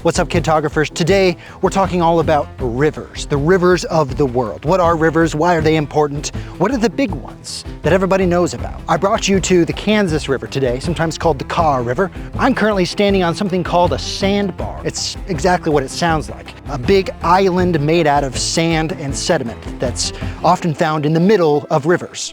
What's up, Kidtographers? Today, we're talking all about rivers, the rivers of the world. What are rivers? Why are they important? What are the big ones that everybody knows about? I brought you to the Kansas River today, sometimes called the Kaw River. I'm currently standing on something called a sandbar. It's exactly what it sounds like. A big island made out of sand and sediment that's often found in the middle of rivers.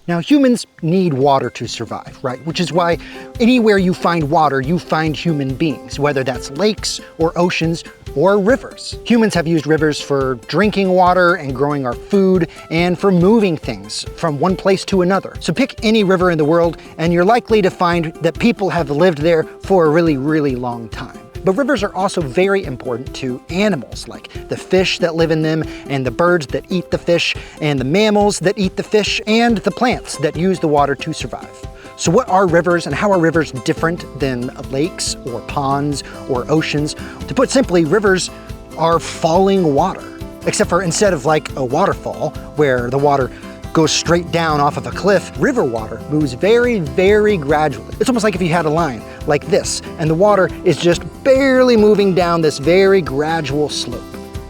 Now, humans need water to survive, right? Which is why anywhere you find water, you find human beings, whether that's lakes or oceans or rivers. Humans have used rivers for drinking water and growing our food and for moving things from one place to another. So pick any river in the world and you're likely to find that people have lived there for a really, really long time. But rivers are also very important to animals, like the fish that live in them, and the birds that eat the fish, and the mammals that eat the fish, and the plants that use the water to survive. So what are rivers, and how are rivers different than lakes or ponds or oceans? To put simply, rivers are falling water, except for instead of like a waterfall where the water goes straight down off of a cliff, river water moves very, very gradually. It's almost like if you had a line like this, and the water is just barely moving down this very gradual slope.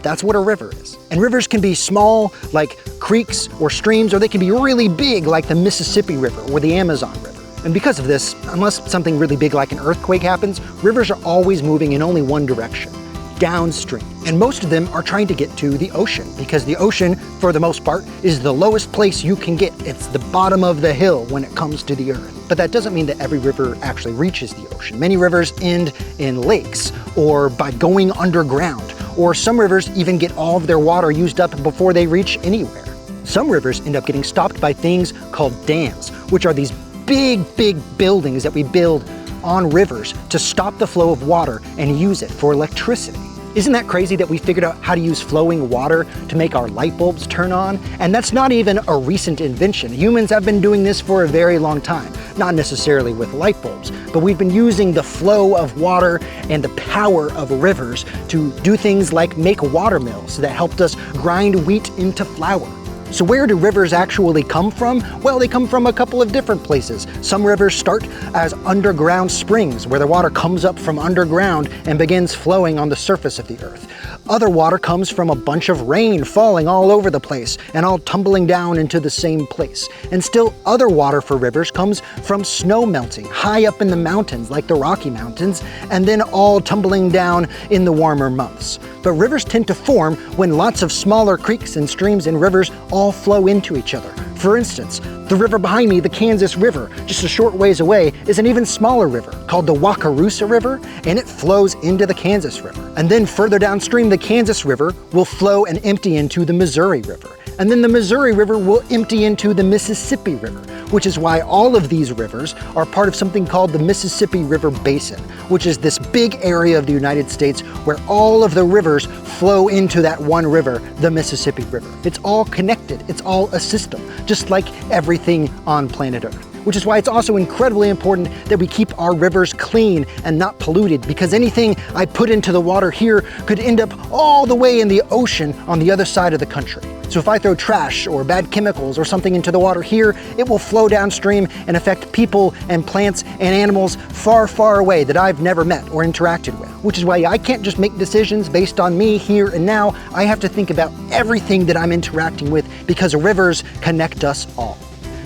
That's what a river is. And rivers can be small, like creeks or streams, or they can be really big, like the Mississippi River or the Amazon River. And because of this, unless something really big like an earthquake happens, rivers are always moving in only one direction, downstream. And most of them are trying to get to the ocean, because the ocean, for the most part, is the lowest place you can get. It's the bottom of the hill when it comes to the earth. But that doesn't mean that every river actually reaches the ocean. Many rivers end in lakes, or by going underground, or some rivers even get all of their water used up before they reach anywhere. Some rivers end up getting stopped by things called dams, which are these big, big buildings that we build on rivers to stop the flow of water and use it for electricity. Isn't that crazy that we figured out how to use flowing water to make our light bulbs turn on? And that's not even a recent invention. Humans have been doing this for a very long time. Not necessarily with light bulbs, but we've been using the flow of water and the power of rivers to do things like make water mills that helped us grind wheat into flour. So where do rivers actually come from? Well, they come from a couple of different places. Some rivers start as underground springs, where the water comes up from underground and begins flowing on the surface of the earth. Other water comes from a bunch of rain falling all over the place and all tumbling down into the same place. And still other water for rivers comes from snow melting high up in the mountains, like the Rocky Mountains, and then all tumbling down in the warmer months. But rivers tend to form when lots of smaller creeks and streams and rivers all flow into each other. For instance, the river behind me, the Kansas River, just a short ways away, is an even smaller river called the Wakarusa River, and it flows into the Kansas River. And then further downstream, the Kansas River will flow and empty into the Missouri River. And then the Missouri River will empty into the Mississippi River, which is why all of these rivers are part of something called the Mississippi River Basin, which is this big area of the United States where all of the rivers flow into that one river, the Mississippi River. It's all connected. It's all a system, just like everything on planet Earth. Which is why it's also incredibly important that we keep our rivers clean and not polluted, because anything I put into the water here could end up all the way in the ocean on the other side of the country. So if I throw trash or bad chemicals or something into the water here, it will flow downstream and affect people and plants and animals far, far away that I've never met or interacted with. Which is why I can't just make decisions based on me here and now. I have to think about everything that I'm interacting with, because rivers connect us all.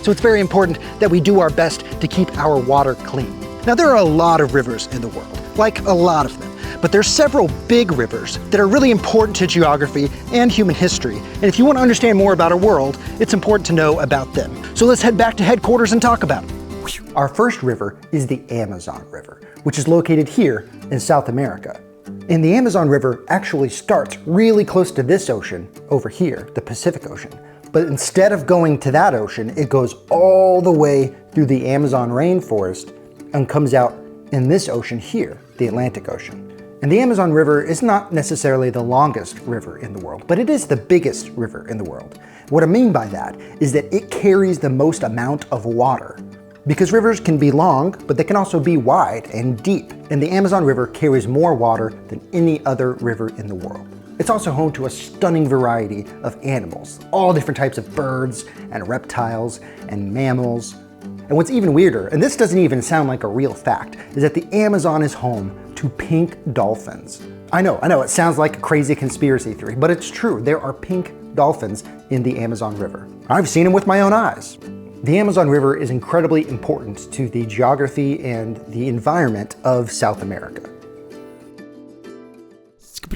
So it's very important that we do our best to keep our water clean. Now, there are a lot of rivers in the world, like a lot of them. But there's several big rivers that are really important to geography and human history. And if you want to understand more about our world, it's important to know about them. So let's head back to headquarters and talk about it. Our first river is the Amazon River, which is located here in South America. And the Amazon River actually starts really close to this ocean over here, the Pacific Ocean. But instead of going to that ocean, it goes all the way through the Amazon rainforest and comes out in this ocean here, the Atlantic Ocean. And the Amazon River is not necessarily the longest river in the world, but it is the biggest river in the world. What I mean by that is that it carries the most amount of water. Because rivers can be long, but they can also be wide and deep. And the Amazon River carries more water than any other river in the world. It's also home to a stunning variety of animals, all different types of birds and reptiles and mammals. And what's even weirder, and this doesn't even sound like a real fact, is that the Amazon is home to pink dolphins. I know, it sounds like a crazy conspiracy theory, but it's true. There are pink dolphins in the Amazon River. I've seen them with my own eyes. The Amazon River is incredibly important to the geography and the environment of South America.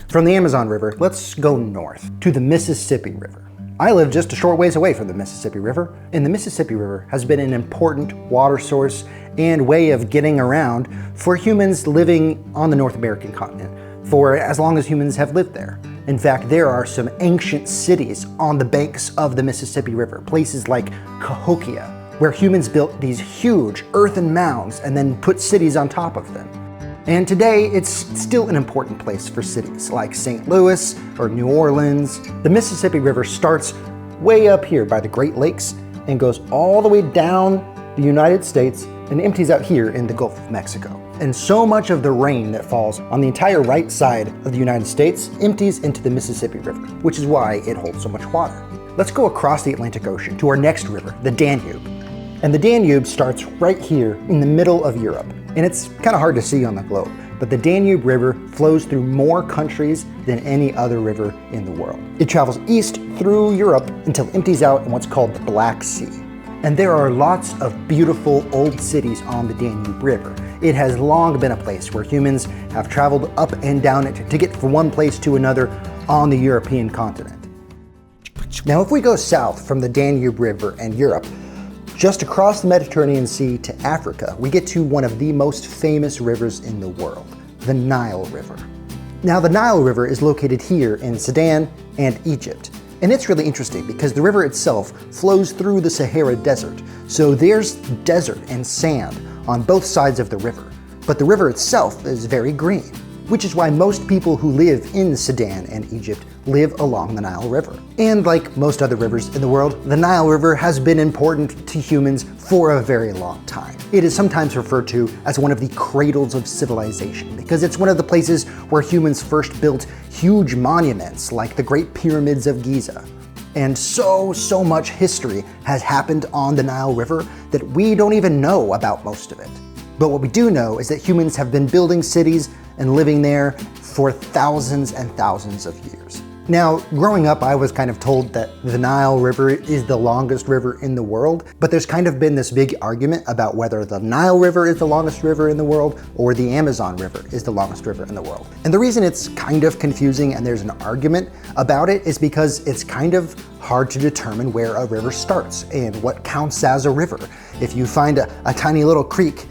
From the Amazon River, let's go north to the Mississippi River. I live just a short ways away from the Mississippi River, and the Mississippi River has been an important water source and way of getting around for humans living on the North American continent for as long as humans have lived there. In fact, there are some ancient cities on the banks of the Mississippi River, places like Cahokia, where humans built these huge earthen mounds and then put cities on top of them. And today, it's still an important place for cities like St. Louis or New Orleans. The Mississippi River starts way up here by the Great Lakes and goes all the way down the United States and empties out here in the Gulf of Mexico. And so much of the rain that falls on the entire right side of the United States empties into the Mississippi River, which is why it holds so much water. Let's go across the Atlantic Ocean to our next river, the Danube. And the Danube starts right here in the middle of Europe. And it's kind of hard to see on the globe, but the Danube River flows through more countries than any other river in the world. It travels east through Europe until it empties out in what's called the Black Sea. And there are lots of beautiful old cities on the Danube River. It has long been a place where humans have traveled up and down it to get from one place to another on the European continent. Now, if we go south from the Danube River and Europe, just across the Mediterranean Sea to Africa, we get to one of the most famous rivers in the world, the Nile River. Now, the Nile River is located here in Sudan and Egypt. And it's really interesting because the river itself flows through the Sahara Desert. So there's desert and sand on both sides of the river. But the river itself is very green, which is why most people who live in Sudan and Egypt live along the Nile River. And like most other rivers in the world, the Nile River has been important to humans for a very long time. It is sometimes referred to as one of the cradles of civilization because it's one of the places where humans first built huge monuments like the Great Pyramids of Giza. And so much history has happened on the Nile River that we don't even know about most of it. But what we do know is that humans have been building cities and living there for thousands and thousands of years. Now, growing up, I was kind of told that the Nile River is the longest river in the world, but there's kind of been this big argument about whether the Nile River is the longest river in the world or the Amazon River is the longest river in the world. And the reason it's kind of confusing and there's an argument about it is because it's kind of hard to determine where a river starts and what counts as a river. If you find a tiny little creek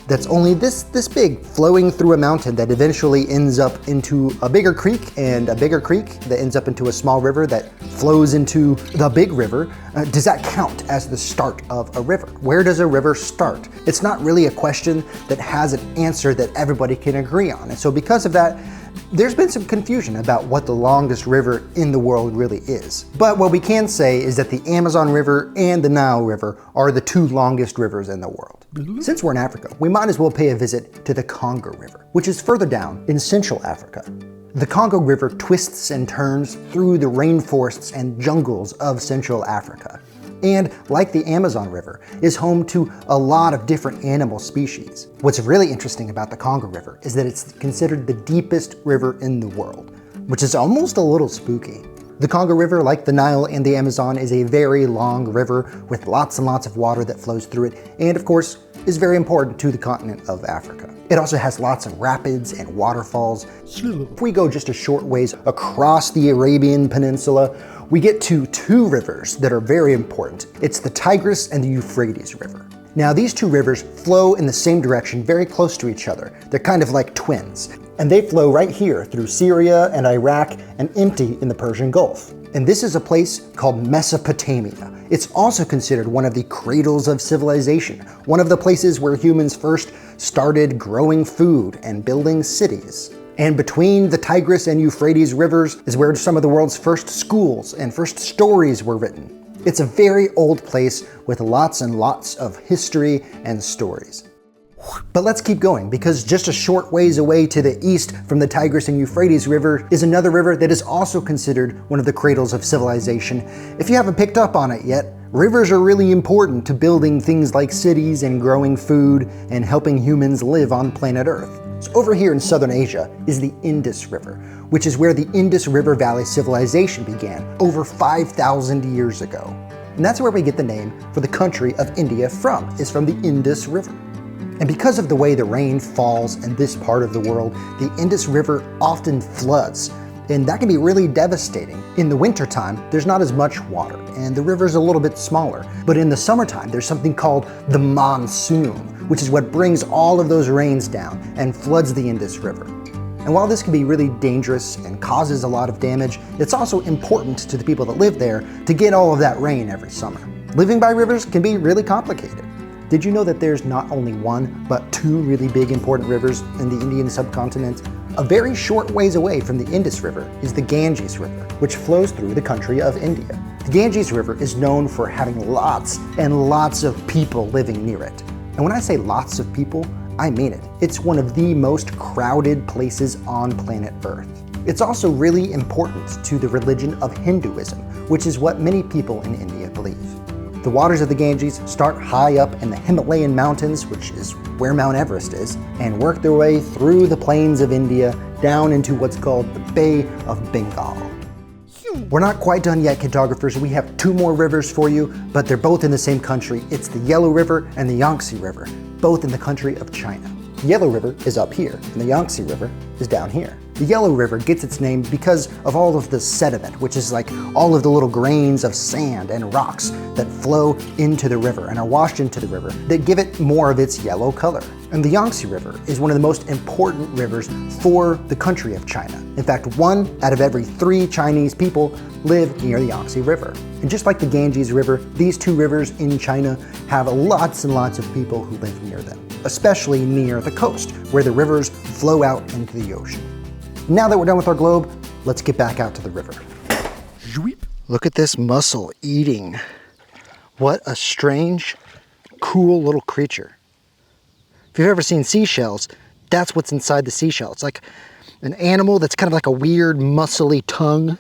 that's only this big, flowing through a mountain that eventually ends up into a bigger creek and a bigger creek that ends up into a small river that flows into the big river, does that count as the start of a river? Where does a river start? It's not really a question that has an answer that everybody can agree on. And so because of that, there's been some confusion about what the longest river in the world really is. But what we can say is that the Amazon River and the Nile River are the two longest rivers in the world. Since we're in Africa, we might as well pay a visit to the Congo River, which is further down in Central Africa. The Congo River twists and turns through the rainforests and jungles of Central Africa. And like the Amazon River, is home to a lot of different animal species. What's really interesting about the Congo River is that it's considered the deepest river in the world, which is almost a little spooky. The Congo River, like the Nile and the Amazon, is a very long river with lots and lots of water that flows through it, and of course, is very important to the continent of Africa. It also has lots of rapids and waterfalls. If we go just a short ways across the Arabian Peninsula, we get to two rivers that are very important. It's the Tigris and the Euphrates River. Now, these two rivers flow in the same direction, very close to each other. They're kind of like twins. And they flow right here through Syria and Iraq and empty in the Persian Gulf. And this is a place called Mesopotamia. It's also considered one of the cradles of civilization, one of the places where humans first started growing food and building cities. And between the Tigris and Euphrates rivers is where some of the world's first schools and first stories were written. It's a very old place with lots and lots of history and stories. But let's keep going, because just a short ways away to the east from the Tigris and Euphrates River is another river that is also considered one of the cradles of civilization. If you haven't picked up on it yet, rivers are really important to building things like cities and growing food and helping humans live on planet Earth. So over here in southern Asia is the Indus River, which is where the Indus River Valley civilization began over 5,000 years ago. And that's where we get the name for the country of India from, is from the Indus River. And because of the way the rain falls in this part of the world, the Indus River often floods, and that can be really devastating. In the wintertime, there's not as much water, and the river's a little bit smaller. But in the summertime, there's something called the monsoon, which is what brings all of those rains down and floods the Indus River. And while this can be really dangerous and causes a lot of damage, it's also important to the people that live there to get all of that rain every summer. Living by rivers can be really complicated. Did you know that there's not only one, but two really big important rivers in the Indian subcontinent? A very short ways away from the Indus River is the Ganges River, which flows through the country of India. The Ganges River is known for having lots and lots of people living near it. And when I say lots of people, I mean it. It's one of the most crowded places on planet Earth. It's also really important to the religion of Hinduism, which is what many people in India believe. The waters of the Ganges start high up in the Himalayan mountains, which is where Mount Everest is, and work their way through the plains of India down into what's called the Bay of Bengal. We're not quite done yet, Kidtographers. We have two more rivers for you, but they're both in the same country. It's the Yellow River and the Yangtze River, both in the country of China. The Yellow River is up here, and the Yangtze River is down here. The Yellow River gets its name because of all of the sediment, which is like all of the little grains of sand and rocks that flow into the river and are washed into the river that give it more of its yellow color. And the Yangtze River is one of the most important rivers for the country of China. In fact, 1 out of every 3 Chinese people live near the Yangtze River. And just like the Ganges River, these two rivers in China have lots and lots of people who live near them, especially near the coast, where the rivers flow out into the ocean. Now that we're done with our globe, let's get back out to the river. Look at this mussel eating. What a strange, cool little creature. If you've ever seen seashells, that's what's inside the seashell. It's like an animal that's kind of like a weird, muscly tongue.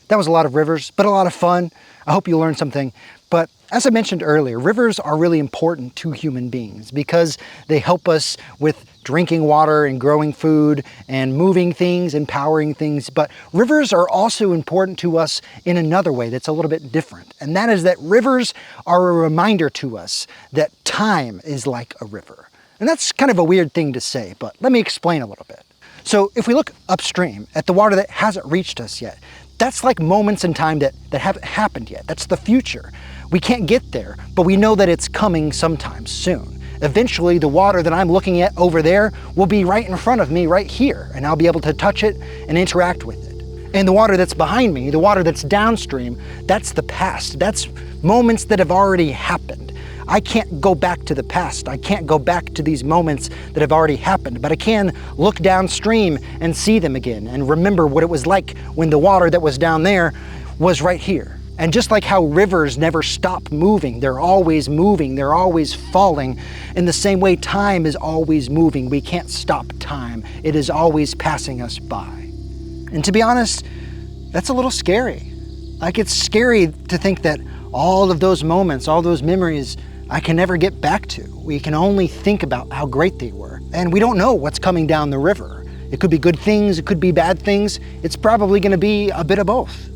That was a lot of rivers, but a lot of fun. I hope you learned something. But as I mentioned earlier, rivers are really important to human beings because they help us with drinking water and growing food and moving things and powering things. But rivers are also important to us in another way that's a little bit different. And that is that rivers are a reminder to us that time is like a river. And that's kind of a weird thing to say, but let me explain a little bit. So if we look upstream at the water that hasn't reached us yet, that's like moments in time that haven't happened yet. That's the future. We can't get there, but we know that it's coming sometime soon. Eventually, the water that I'm looking at over there will be right in front of me right here, and I'll be able to touch it and interact with it. And the water that's behind me, the water that's downstream, that's the past. That's moments that have already happened. I can't go back to the past. I can't go back to these moments that have already happened, but I can look downstream and see them again and remember what it was like when the water that was down there was right here. And just like how rivers never stop moving, they're always moving, they're always falling. In the same way, time is always moving. We can't stop time. It is always passing us by. And to be honest, that's a little scary. Like, it's scary to think that all of those moments, all those memories, I can never get back to. We can only think about how great they were. And we don't know what's coming down the river. It could be good things, it could be bad things. It's probably gonna be a bit of both.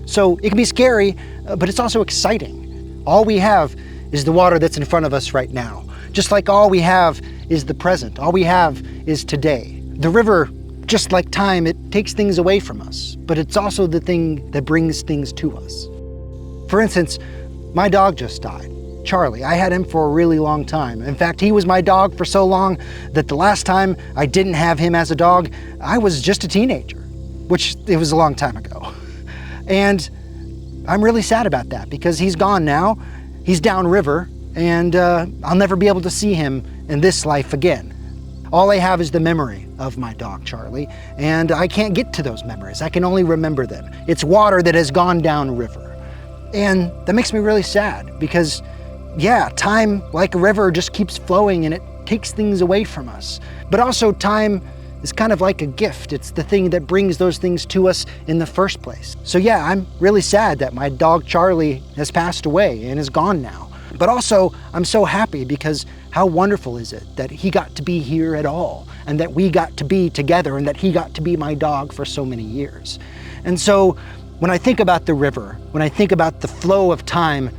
So it can be scary, but it's also exciting. All we have is the water that's in front of us right now. Just like all we have is the present. All we have is today. The river, just like time, it takes things away from us, but it's also the thing that brings things to us. For instance, my dog just died, Charlie. I had him for a really long time. In fact, he was my dog for so long that the last time I didn't have him as a dog, I was just a teenager, which it was a long time ago. And I'm really sad about that because he's gone now. He's downriver, and I'll never be able to see him in this life again. All I have is the memory of my dog, Charlie, and I can't get to those memories. I can only remember them. It's water that has gone downriver. And that makes me really sad because, yeah, time, like a river, just keeps flowing and it takes things away from us. But also time is kind of like a gift. It's the thing that brings those things to us in the first place. So yeah, I'm really sad that my dog Charlie has passed away and is gone now. But also, I'm so happy because how wonderful is it that he got to be here at all, and that we got to be together, and that he got to be my dog for so many years. And so when I think about the river, when I think about the flow of time,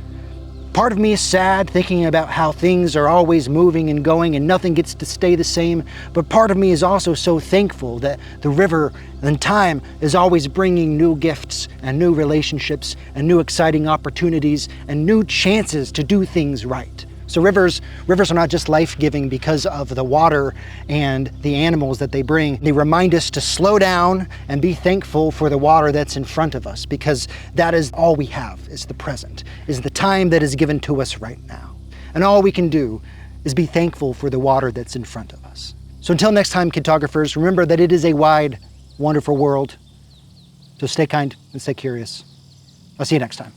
part of me is sad thinking about how things are always moving and going and nothing gets to stay the same, but part of me is also so thankful that the river and time is always bringing new gifts and new relationships and new exciting opportunities and new chances to do things right. So rivers are not just life-giving because of the water and the animals that they bring. They remind us to slow down and be thankful for the water that's in front of us, because that is all we have, is the present, is the time that is given to us right now. And all we can do is be thankful for the water that's in front of us. So until next time, Kidtographers, remember that it is a wide, wonderful world. So stay kind and stay curious. I'll see you next time.